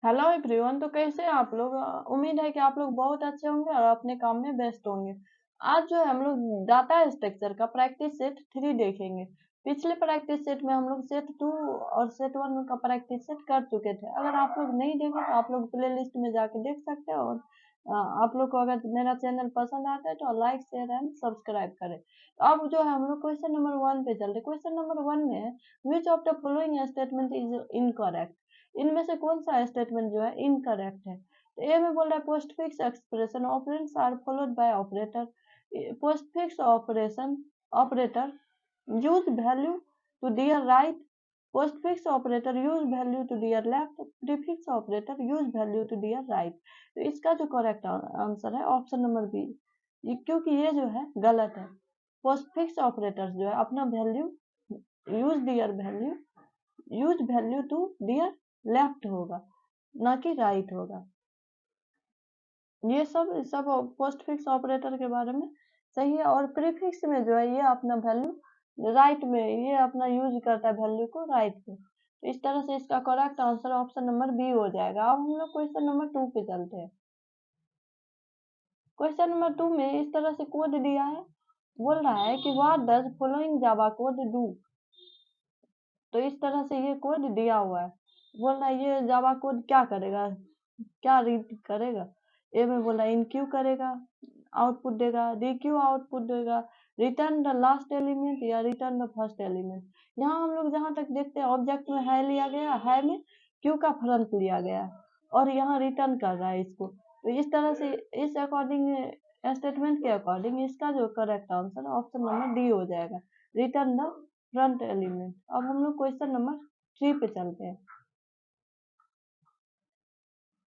Hello everyone. तो कैसे हैं आप लोग? उम्मीद है कि आप लोग बहुत अच्छे होंगे और अपने काम में व्यस्त होंगे। आज जो है हम लोग डाटा स्ट्रक्चर का प्रैक्टिस सेट 3 देखेंगे। पिछले प्रैक्टिस सेट में हम लोग सेट 2 और सेट 1 का प्रैक्टिस सेट कर चुके थे। अगर आप लोग नहीं देखे तो आप लोग प्ले लिस्ट में जाके देख सकते हैं। और आप लोग को अगर मेरा चैनल पसंद आता है तो लाइक शेयर एंड सब्सक्राइब करें। तो अब जो है हम लोग क्वेश्चन नंबर 1 पे चलते हैं। क्वेश्चन नंबर 1 में है, which of the following statement is incorrect? इनमें से कौन सा स्टेटमेंट जो है इनकरेक्ट है? तो ए में बोल रहा है postfix expression operands are followed by operator. Postfix operation operator use value to their right. Postfix operator use value to their left. Prefix operator use value to their right. तो इसका जो correct answer है option number B, क्योंकि ये जो है गलत है। पोस्ट फिक्स ऑपरेटर्स जो है अपना value use their value use value to their left होगा, ना कि राइट होगा। ये सब पोस्ट फिक्स ऑपरेटर के बारे में सही है। और प्रीफिक्स में जो है ये अपना वैल्यू राइट में, ये अपना यूज करता है वैल्यू को राइट पे। तो इस तरह से इसका correct answer option number B हो जाएगा। अब हम लोग क्वेश्चन नंबर 2 पे चलते हैं। क्वेश्चन नंबर 2 में इस तरह से कोड दिया है, बोल रहा है कि what does following Java code do. तो इस तरह से ये कोड दिया हुआ है, बोल रहा है ये जावा कोड क्या करेगा, क्या रीड करेगा। ए में बोला इन क्यू करेगा, आउटपुट देगा, डी क्यू आउटपुट देगा, रिटर्न द लास्ट एलिमेंट या रिटर्न द फर्स्ट एलिमेंट। यहाँ हम लोग जहाँ तक देखते हैं ऑब्जेक्ट में है लिया गया है, में क्यू का फ्रंट लिया गया है और यहाँ रिटर्न कर रहा है इसको। तो इस तरह से इस अकॉर्डिंग स्टेटमेंट के अकॉर्डिंग इसका जो correct answer option number D हो जाएगा, रिटर्न द फ्रंट एलिमेंट। अब हम लोग क्वेश्चन नंबर 3 पे चलते हैं।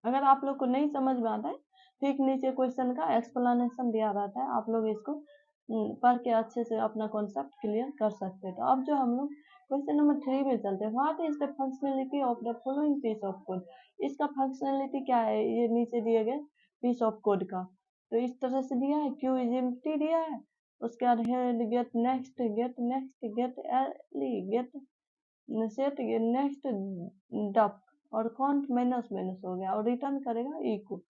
अगर आप लोग को नहीं समझ में आता है, ठीक नीचे क्वेश्चन का एक्सप्लेनेशन दिया रहता है, आप लोग इसको पढ़ के अच्छे से अपना कॉन्सेप्ट क्लियर कर सकते हैं। तो अब जो हम लोग क्वेश्चन नंबर 3 में चलते हैं, what is the functionality of the following piece of code. इसका फंक्शनलिटी क्या है, ये नीचे दिए गए पीस ऑफ कोड का। तो इस तरह से दिया है, क्यू इज एम्प्टी दिया है, उसके बाद head get next get next get एली गेट सेट नेक्स्ट डप और काउंट माइनस माइनस हो गया और रिटर्न करेगा इक्वल।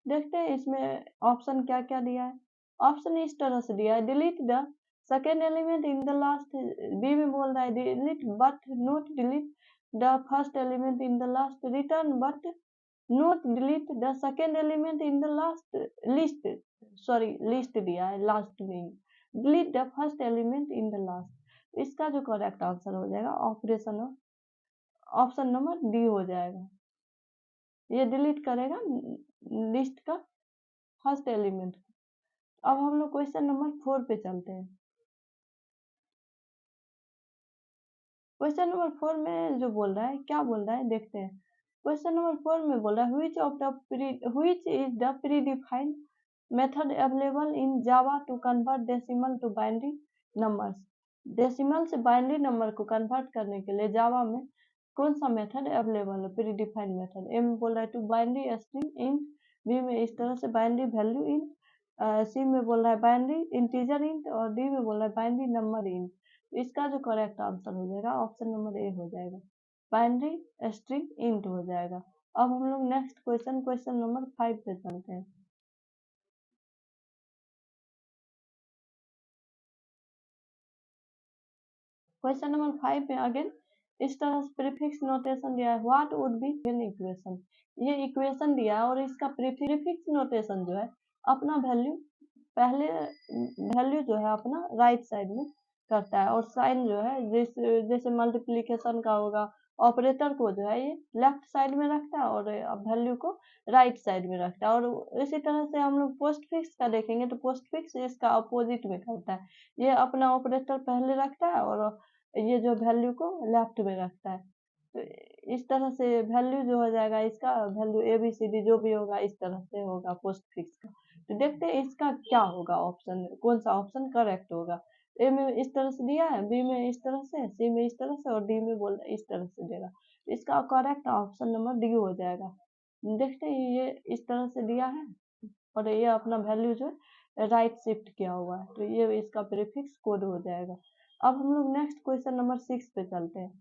देखते हैं इसमें ऑप्शन क्या क्या दिया है। ऑप्शन इस तरह से दिया है, delete the second element in the last. B में बोल रहा है delete but not delete the first element in the last. Return but not delete the second element in the last list. Sorry list दिया है last में, delete the first element in the last. इसका जो correct answer हो जाएगा operation option number D हो जाएगा। ये डिलीट करेगा लिस्ट का फर्स्ट एलिमेंट। अब हम लोग क्वेश्चन नंबर 4 पे चलते हैं। क्वेश्चन नंबर 4 में जो बोल रहा है, क्या बोल रहा है देखते हैं। क्वेश्चन नंबर 4 में बोल रहा है which is the predefined method available in Java to convert decimal to binary numbers. Decimal से बाइनरी नंबर को कन्वर्ट करने के लिए जावा में कौन सा मेथड अवेलेबल है, प्री डिफाइंड मेथड। ए में बोल रहा है to binary string int, B में इस तरह से बाइनरी वैल्यू इंट, सी में बोल रहा है बाइनरी इंटीजर इंट और डी में बोल रहा है बाइनरी नंबर इंट। इसका जो करेक्ट आंसर हो जाएगा ऑप्शन नंबर ए हो जाएगा, बाइनरी स्ट्रिंग इंट हो जाएगा। अब हम लोग नेक्स्ट क्वेश्चन नंबर 5 पे चलते हैं। क्वेश्चन नंबर 5 में अगेन इस तरह से प्रीफिक्स नोटेशन दिया है, what would be given equation. ये इक्वेशन दिया है और इसका प्रीफिक्स नोटेशन जो है अपना वैल्यू पहले वैल्यू जो है अपना राइट साइड में करता है और साइन जो है जैसे मल्टीप्लिकेशन का होगा ऑपरेटर को जो है ये लेफ्ट साइड में रखता है और वैल्यू को राइट साइड में रखता है। और इसी तरह से हम लोग पोस्ट फिक्स का देखेंगे तो पोस्ट फिक्स इसका अपोजिट में करता है, ये अपना ऑपरेटर पहले रखता है और ये जो वैल्यू को लेफ्ट में रखता है। तो इस तरह से वैल्यू जो हो जाएगा इसका वैल्यू ABCD जो भी होगा इस तरह से होगा पोस्ट फिक्स का। तो देखते हैं इसका क्या होगा, ऑप्शन कौन सा ऑप्शन करेक्ट होगा। ए में इस तरह से दिया है, बी में इस तरह से, सी में इस तरह से और डी में बोल इस तरह से देगा। इसका करेक्ट ऑप्शन नंबर डी हो जाएगा। देखते हैं ये इस तरह से दिया है और ये अपना वैल्यू जो है राइट शिफ्ट किया हुआ है, तो ये इसका प्रीफिक्स कोड हो जाएगा। अब हम लोग नेक्स्ट क्वेश्चन नंबर 6 पे चलते हैं।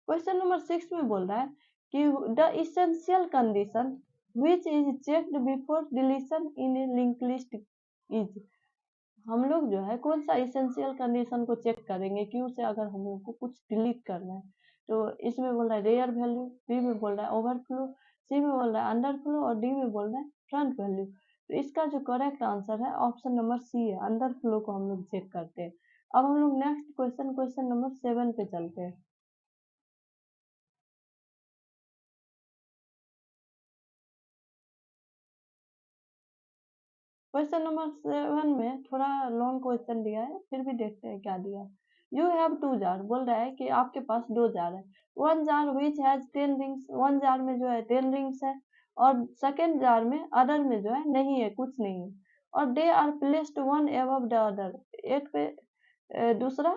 क्वेश्चन नंबर 6 में बोल रहा है कि the essential condition which is checked before deletion in A link list is. हम लोग जो है कौन सा इसेंशियल कंडीशन को चेक करेंगे क्यू से अगर हम लोग को कुछ डिलीट करना है। तो इसमें बोल रहा है रेयर वैल्यू, बी में बोल रहा है ओवरफ्लो, सी में बोल रहा है अंडरफ्लो और डी में बोल रहा है फ्रंट वैल्यू। तो इसका जो करेक्ट आंसर है ऑप्शन नंबर सी है, अंडरफ्लो को हम लोग चेक करते हैं। अब हम लोग नेक्स्ट क्वेश्चन नंबर 7 पे चलते हैं। क्वेश्चन नंबर 7 में थोड़ा लॉन्ग क्वेश्चन दिया है, फिर भी देखते हैं क्या दिया है। यू हैव 2 जार, बोल रहा है कि आपके पास 2 जार है। One jar which has 10 rings, one jar में जो है 10 रिंग्स है, और सेकेंड जार में अदर में जो है नहीं है, कुछ नहीं है। और they are placed one above the other, एक पे दूसरा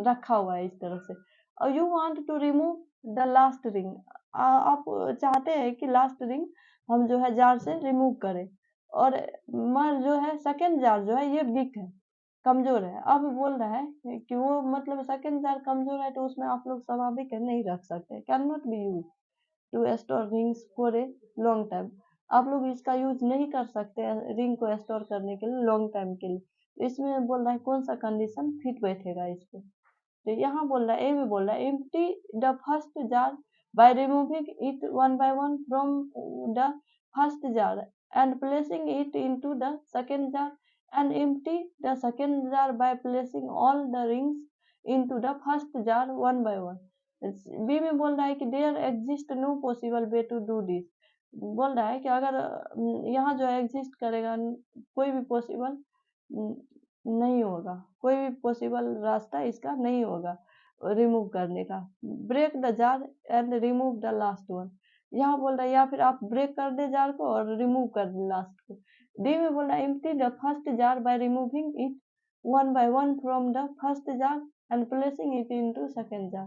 रखा हुआ है इस तरह से। और you want to remove the last ring, आप चाहते हैं कि लास्ट रिंग हम जो है जार से रिमूव करें। और मर जो है सेकेंड जार जो है ये वीक है, कमजोर है। अब बोल रहा है कि वो मतलब सेकेंड जार कमजोर है तो उसमें आप लोग स्वाभाविक है नहीं रख सकते, can not be use to store rings for a long time. आप लोग इसका यूज नहीं कर सकते रिंग को स्टोर करने के लिए लॉन्ग टाइम के लिए। तो इसमें बोल रहा है कौन सा कंडीशन फिट बैठेगा इस पे। तो यहाँ बोल रहा है ए में बोल रहा है empty the first jar by removing it one by one from the first jar and placing it into the second jar, and empty the second jar by placing all the rings into the first jar one by one। B में बोल रहा है कि there exist no possible way to do this। बोल रहा है कि अगर यहाँ जो एग्जिस्ट करेगा कोई भी पॉसिबल नहीं होगा, कोई भी पॉसिबल रास्ता इसका नहीं होगा रिमूव करने का। Break the jar and remove the last one, यहाँ बोल रहा है या फिर आप ब्रेक कर दे जार को और रिमूव कर दे लास्ट को। डी में बोल रहा है empty the first jar by removing it one by one from the first jar and placing it into second jar.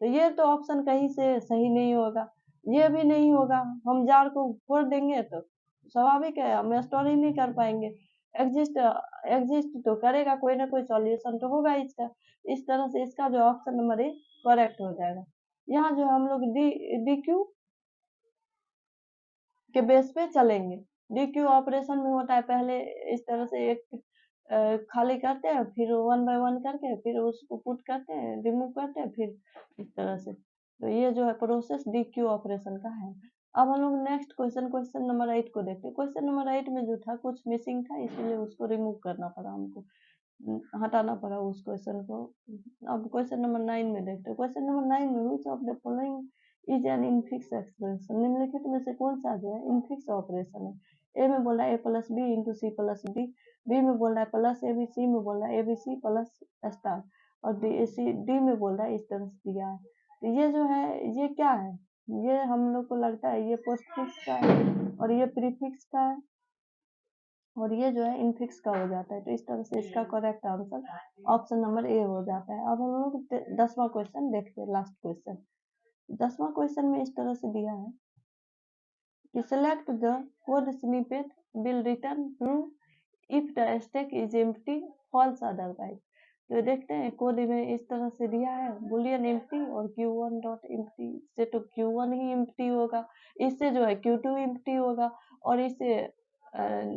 तो ये तो ऑप्शन कहीं से सही नहीं होगा, ये भी नहीं होगा। हम जार को फोड़ देंगे तो स्वाभाविक है हम स्टोर ही नहीं कर पाएंगे। एग्जिस्ट एग्जिस्ट तो करेगा, कोई ना कोई सॉल्यूशन तो होगा इसका। इस तरह से इसका जो ऑप्शन नंबर ए करेक्ट हो जाएगा। यहाँ जो हम लोग डी डी क्यू के बेस पे चलेंगे। डी क्यू ऑपरेशन में होता है पहले इस तरह से एक खाली करते हैं, फिर वन बाय वन करके फिर उसको पुट करते हैं, रिमूव करते हैं, फिर इस तरह से। तो ये जो है प्रोसेस डी क्यू ऑपरेशन का है। अब हम लोग नेक्स्ट क्वेश्चन नंबर 8 को देखते हैं। क्वेश्चन नंबर 8 में जो था कुछ मिसिंग था, इसीलिए उसको रिमूव करना पड़ा हमको, हटाना पड़ा उस क्वेश्चन को। अब क्वेश्चन नंबर 9 में देखते हैं। क्वेश्चन नंबर 9 में which of the following is an infix expression, निम्नलिखित में से कौन सा जो है इनफिक्स ऑपरेशन है। ए में बोला A plus B into C plus D, B में बोल रहा है प्लस ए बी, सी में बोल रहा है A B C plus star, और डी में बोल रहा है इस तरह से दिया है। तो ये जो है ये क्या है, ये हम लोग को लगता है ये पोस्टफिक्स का है और ये प्रीफिक्स का है और ये जो है इनफिक्स का हो जाता है। तो इस तरह से इसका correct answer option number A हो जाता है। अब हम लोग 10वां क्वेश्चन देखते हैं, लास्ट क्वेश्चन। 10वां क्वेश्चन में इस तरह से दिया है कि select the code snippet will return true if the stack is empty, false otherwise। तो देखते हैं कोड में इस तरह से दिया है boolean empty और q1 डॉट empty से, तो q1 ही empty होगा, इससे जो है q2 empty होगा, और इससे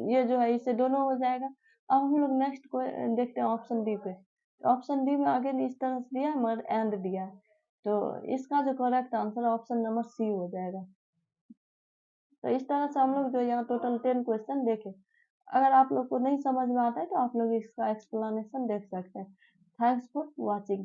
ये जो है इससे दोनों हो जाएगा। अब हम लोग नेक्स्ट को देखते हैं ऑप्शन डी पे। ऑप्शन डी में अगेन इस तरह से दिया है मगर एंड दिया है, तो इसका जो correct answer option number C हो जाएगा। तो इस तरह से हम लोग जो यहाँ टोटल 10 क्वेश्चन देखे। अगर आप लोग को नहीं समझ में आता है तो आप लोग इसका एक्सप्लेनेशन देख सकते हैं। Thanks for watching.